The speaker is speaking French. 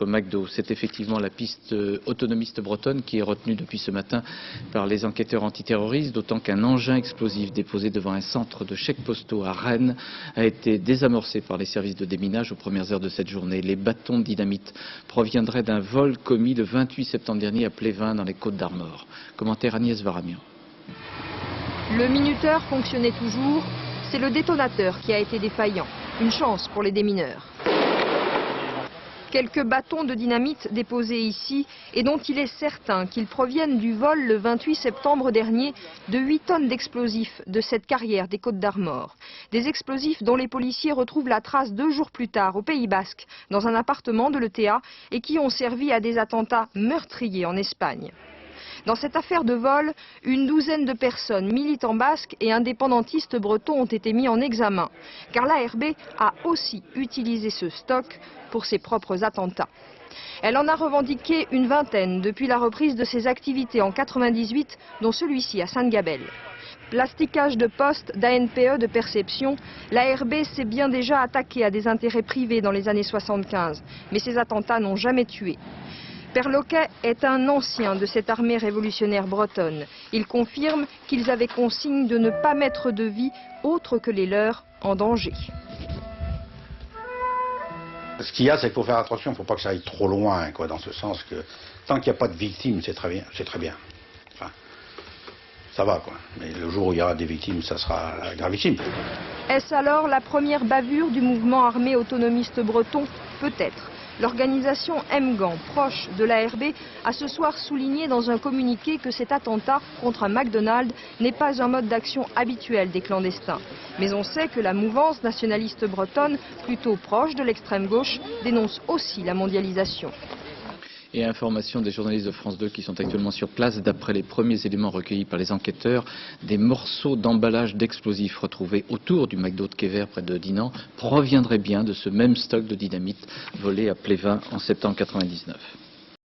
autre McDo. C'est effectivement la piste autonomiste bretonne qui est retenue depuis ce matin par les enquêteurs antiterroristes, d'autant qu'un engin explosif déposé devant un centre de chèques postaux à Rennes a été désamorcé par les services de déminage aux premières heures de cette journée. Les bâtons de dynamite proviendraient d'un vol commis le 28 septembre dernier à Plévin dans les Côtes-d'Armor. Commentaire Agnès Varamian. Le minuteur fonctionnait toujours, c'est le détonateur qui a été défaillant. Une chance pour les démineurs. Quelques bâtons de dynamite déposés ici et dont il est certain qu'ils proviennent du vol le 28 septembre dernier de 8 tonnes d'explosifs de cette carrière des Côtes-d'Armor. Des explosifs dont les policiers retrouvent la trace 2 jours plus tard au Pays Basque, dans un appartement de l'ETA et qui ont servi à des attentats meurtriers en Espagne. Dans cette affaire de vol, une douzaine de personnes, militants basques et indépendantistes bretons ont été mis en examen, car l'ARB a aussi utilisé ce stock pour ses propres attentats. Elle en a revendiqué une vingtaine depuis la reprise de ses activités en 98, dont celui-ci à Sainte-Gabelle. Plasticage de postes, d'ANPE, de perception, l'ARB s'est bien déjà attaqué à des intérêts privés dans les années 75, mais ces attentats n'ont jamais tué. Père Loquet est un ancien de cette armée révolutionnaire bretonne. Il confirme qu'ils avaient consigne de ne pas mettre de vie autre que les leurs en danger. Ce qu'il y a, c'est qu'il faut faire attention, il ne faut pas que ça aille trop loin, quoi, dans ce sens que tant qu'il n'y a pas de victimes, c'est très bien, Enfin, ça va, quoi. Mais le jour où il y aura des victimes, ça sera gravissime. Est-ce alors la première bavure du mouvement armé autonomiste breton? Peut-être. L'organisation MGAN, proche de l'ARB, a ce soir souligné dans un communiqué que cet attentat contre un McDonald's n'est pas un mode d'action habituel des clandestins. Mais on sait que la mouvance nationaliste bretonne, plutôt proche de l'extrême gauche, dénonce aussi la mondialisation. Et information des journalistes de France 2 qui sont actuellement sur place. D'après les premiers éléments recueillis par les enquêteurs, des morceaux d'emballage d'explosifs retrouvés autour du McDo de Quai Vert près de Dinan proviendraient bien de ce même stock de dynamite volé à Plévin en septembre 1999.